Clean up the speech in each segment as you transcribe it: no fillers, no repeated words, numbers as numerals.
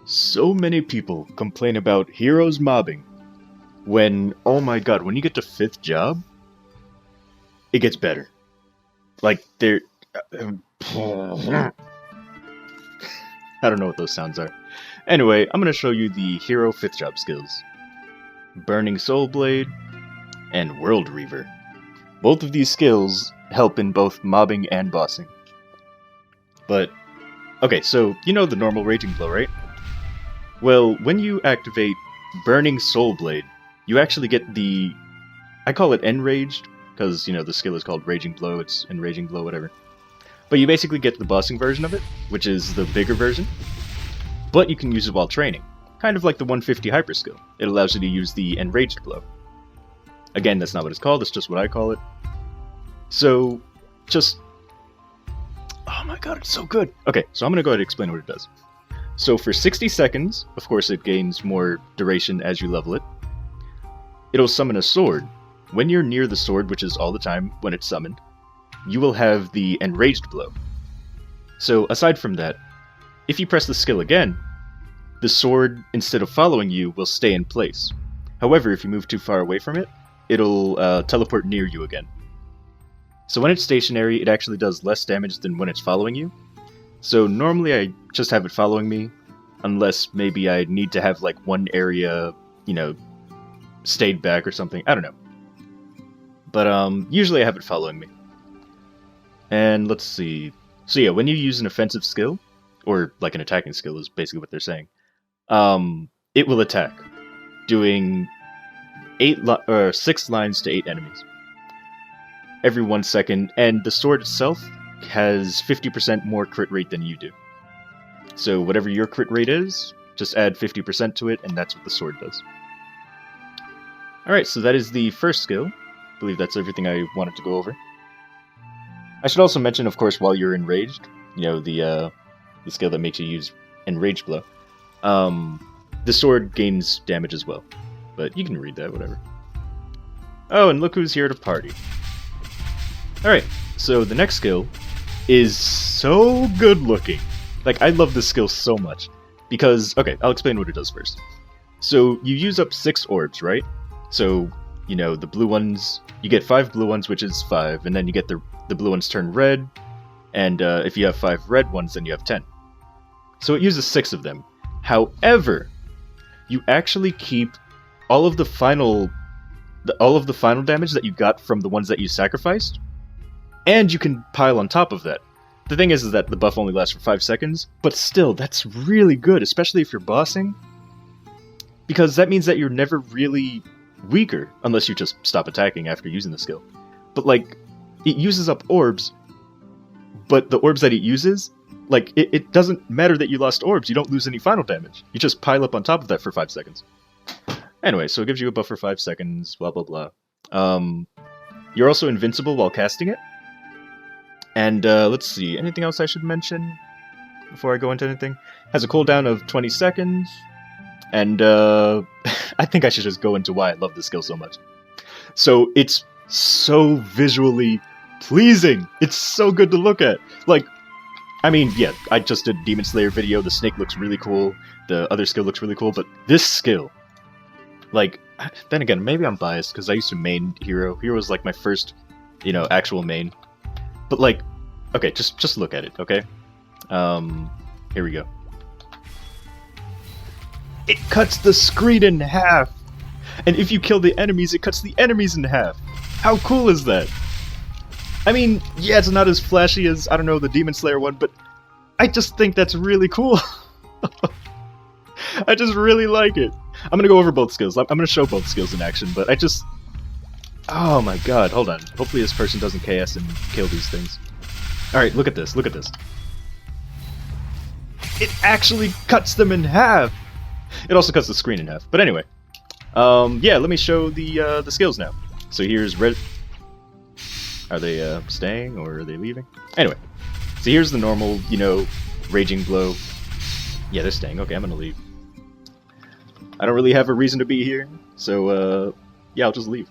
So many people complain about heroes mobbing when, oh my god, when you get to 5th job, it gets better. Like, they're... I don't know what those sounds are. Anyway, I'm going to show you the hero 5th job skills. Burning Soul Blade and Worldreaver. Both of these skills help in both mobbing and bossing. But, okay, so you know the normal Raging Blow, right? Well, when you activate Burning Soul Blade, you actually get the... I call it Enraged, because, you know, the skill is called Raging Blow, it's Enraging Blow, whatever. But you basically get the bossing version of it, which is the bigger version, but you can use it while training. Kind of like the 150 hyper skill. It allows you to use the Enraged Blow. Again, that's not what it's called, it's just what I call it. So, just... oh my god, it's so good! Okay, so I'm gonna go ahead and explain what it does. So for 60 seconds, of course it gains more duration as you level it, it'll summon a sword. When you're near the sword, which is all the time when it's summoned, you will have the Enraged Blow. So aside from that, if you press the skill again, the sword, instead of following you, will stay in place. However, if you move too far away from it, it'll teleport near you again. So when it's stationary, it actually does less damage than when it's following you. So normally I just have it following me, unless maybe I need to have like one area, you know, stayed back or something. I don't know. But usually I have it following me. And let's see. So yeah, when you use an offensive skill, or like an attacking skill is basically what they're saying, it will attack, doing 6 lines to 8 enemies every 1 second, and the sword itself has 50% more crit rate than you do. So whatever your crit rate is, just add 50% to it, and that's what the sword does. Alright, so that is the first skill. I believe that's everything I wanted to go over. I should also mention, of course, while you're enraged, you know, the skill that makes you use Enraged Blow, the sword gains damage as well. But you can read that, whatever. Oh, and look who's here to party. Alright, so the next skill is so good looking. Like, I love this skill so much. Because, okay, I'll explain what it does first. So, you use up 6 orbs, right? So, you know, the blue ones, you get 5 blue ones, which is 5, and then you get the blue ones turn red, and if you have 5 red ones, then you have 10. So it uses 6 of them. However, you actually keep all of the final damage that you got from the ones that you sacrificed, and you can pile on top of that. The thing is that the buff only lasts for 5 seconds, but still, that's really good, especially if you're bossing, because that means that you're never really weaker, unless you just stop attacking after using the skill. But, like, it uses up orbs, but the orbs that it uses, like, it doesn't matter that you lost orbs, you don't lose any final damage. You just pile up on top of that for 5 seconds. Anyway, so it gives you a buff for 5 seconds, blah blah blah. You're also invincible while casting it. And, let's see, anything else I should mention before I go into anything? Has a cooldown of 20 seconds, and, I think I should just go into why I love this skill so much. So, it's so visually pleasing! It's so good to look at! Like, I mean, yeah, I just did a Demon Slayer video, the snake looks really cool, the other skill looks really cool, but this skill, like, then again, maybe I'm biased, because I used to main Hero. Hero was, like, my first, you know, actual main. But, like, okay, just look at it, okay? Here we go. It cuts the screen in half! And if you kill the enemies, it cuts the enemies in half! How cool is that? I mean, yeah, it's not as flashy as, I don't know, the Demon Slayer one, but I just think that's really cool. I just really like it. I'm gonna go over both skills. I'm gonna show both skills in action, but I just... oh my god, hold on. Hopefully this person doesn't KS and kill these things. Alright, look at this, look at this. It actually cuts them in half! It also cuts the screen in half. But anyway. Yeah, let me show the skills now. So here's red... are they staying or are they leaving? Anyway. So here's the normal, you know, Raging Blow. Yeah, they're staying. Okay, I'm gonna leave. I don't really have a reason to be here, so yeah, I'll just leave.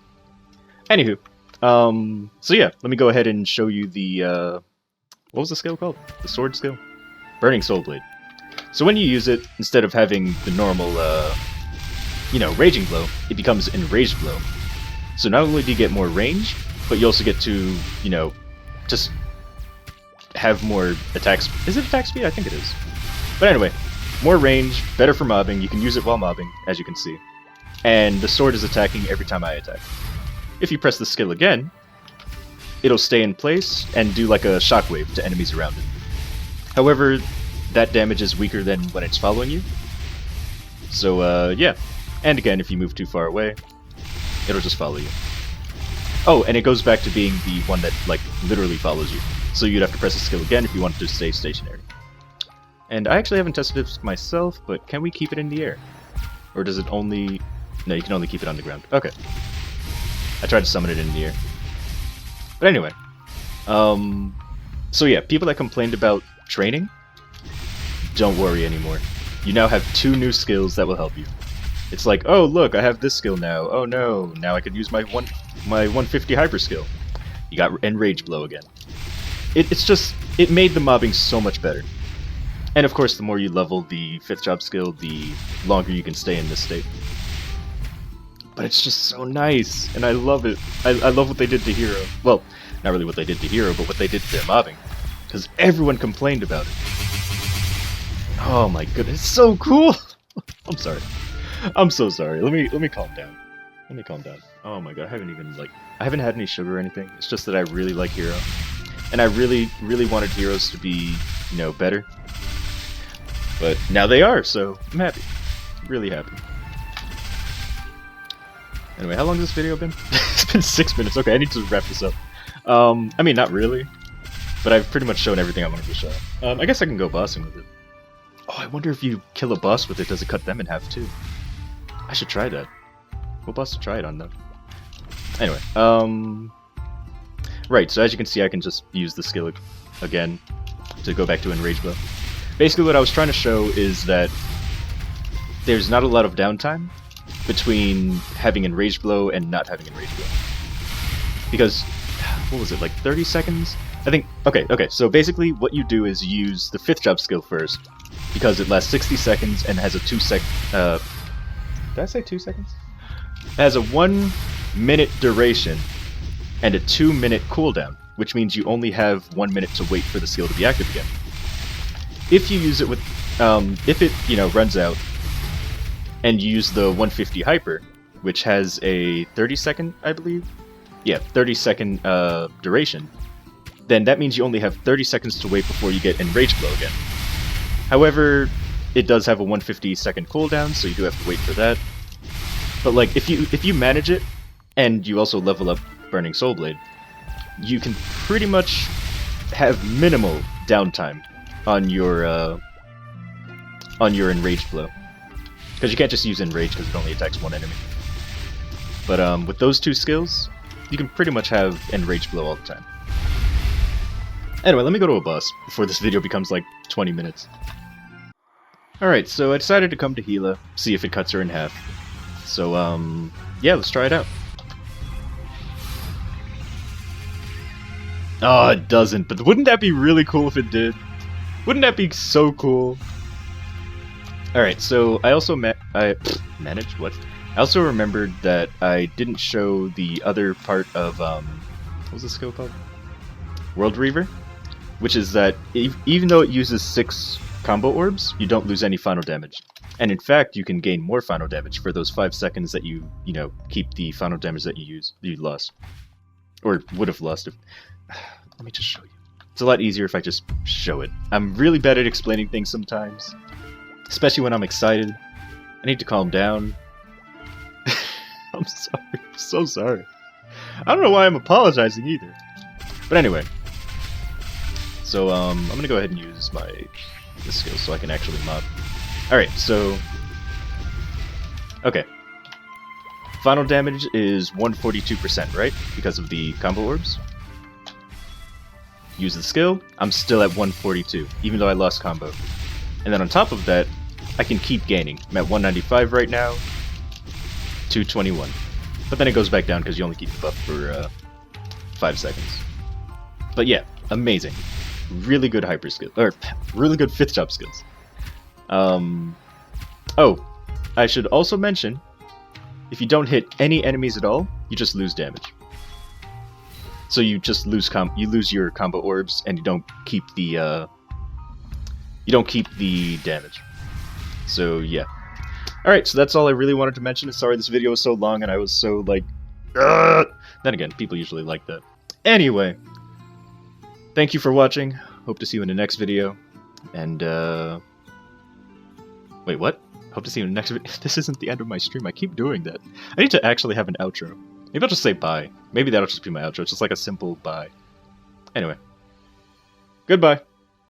Anywho, so yeah, let me go ahead and show you the, what was the skill called? The sword skill? Burning Soul Blade. So when you use it, instead of having the normal, Raging Blow, it becomes Enraged Blow. So not only do you get more range, but you also get to, just have more attacks. Is it attack speed? I think it is. But anyway, more range, better for mobbing. You can use it while mobbing, as you can see. And the sword is attacking every time I attack. If you press the skill again, it'll stay in place and do like a shockwave to enemies around it. However, that damage is weaker than when it's following you. So, yeah. And again, if you move too far away, it'll just follow you. Oh, and it goes back to being the one that, like, literally follows you. So you'd have to press the skill again if you wanted to stay stationary. And I actually haven't tested this myself, but can we keep it in the air? Or does it only... No, you can only keep it on the ground. Okay. I tried to summon it in the air. But anyway. So yeah, people that complained about training, don't worry anymore. You now have 2 new skills that will help you. It's like, oh look, I have this skill now. Oh no, now I could use my 150 hyper skill. You got Enrage Blow again. It made the mobbing so much better. And of course, the more you level the 5th job skill, the longer you can stay in this state. But it's just so nice, and I love it. I love what they did to Hero. Well, not really what they did to Hero, but what they did to their mobbing. Because everyone complained about it. Oh my goodness, it's so cool! I'm sorry. I'm so sorry. Let me calm down. Let me calm down. Oh my god, I haven't had any sugar or anything. It's just that I really like Hero. And I really, really wanted Heroes to be, better. But now they are, so I'm happy. Really happy. Anyway, how long has this video been? It's been 6 minutes. Okay, I need to wrap this up. I mean, not really. But I've pretty much shown everything I wanted to show. I guess I can go bossing with it. Oh, I wonder if you kill a boss with it, does it cut them in half too? I should try that. What boss to try it on, though? Anyway, right, so as you can see, I can just use the skill again to go back to Enrage Blow. Basically, what I was trying to show is that there's not a lot of downtime between having Enrage Blow and not having Enrage Blow. Because, what was it, like 30 seconds? I think, okay, so basically what you do is you use the 5th job skill first, because it lasts 60 seconds and has a 2-second, did I say 2 seconds? It has a 1 minute duration and a 2-minute cooldown, which means you only have 1 minute to wait for the skill to be active again. If you use it with, if it, runs out, and you use the 150 hyper, which has a 30-second, I believe? Yeah, 30-second duration, then that means you only have 30 seconds to wait before you get Enrage Blow again. However, it does have a 150-second cooldown, so you do have to wait for that. But like, if you manage it, and you also level up Burning Soul Blade, you can pretty much have minimal downtime on your Enraged Blow. Because you can't just use Enrage because it only attacks one enemy. But with those 2 skills, you can pretty much have Enraged Blow all the time. Anyway, let me go to a boss before this video becomes like 20 minutes. Alright, so I decided to come to Gila, see if it cuts her in half. So, yeah, let's try it out. Oh, it doesn't, but wouldn't that be really cool if it did? Wouldn't that be so cool? Alright, so I also managed? What? I also remembered that I didn't show the other part of, what was this skill called? Worldreaver? Which is that even though it uses 6 combo orbs, you don't lose any final damage. And in fact, you can gain more final damage for those 5 seconds that you keep the final damage that you lost. Or would have lost if... Let me just show you. It's a lot easier if I just show it. I'm really bad at explaining things sometimes. Especially when I'm excited. I need to calm down. I'm sorry. I'm so sorry. I don't know why I'm apologizing either. But anyway. So, I'm gonna go ahead and use this skill so I can actually mob. Alright, so... Okay. Final damage is 142%, right? Because of the combo orbs. Use the skill, I'm still at 142, even though I lost combo. And then on top of that, I can keep gaining. I'm at 195 right now, 221. But then it goes back down because you only keep the buff for 5 seconds. But yeah, amazing. Really good hyper skill, or really good 5th job skills. Oh, I should also mention, if you don't hit any enemies at all, you just lose damage. So you just lose your combo orbs, and you don't keep the damage. So yeah. Alright, so that's all I really wanted to mention. Sorry this video was so long and I was so like then again, people usually like that. Anyway, thank you for watching. Hope to see you in the next video. And wait, what? Hope to see you in the next video. This isn't the end of my stream. I keep doing that. I need to actually have an outro. Maybe I'll just say bye. Maybe that'll just be my outro. It's just like a simple bye. Anyway. Goodbye.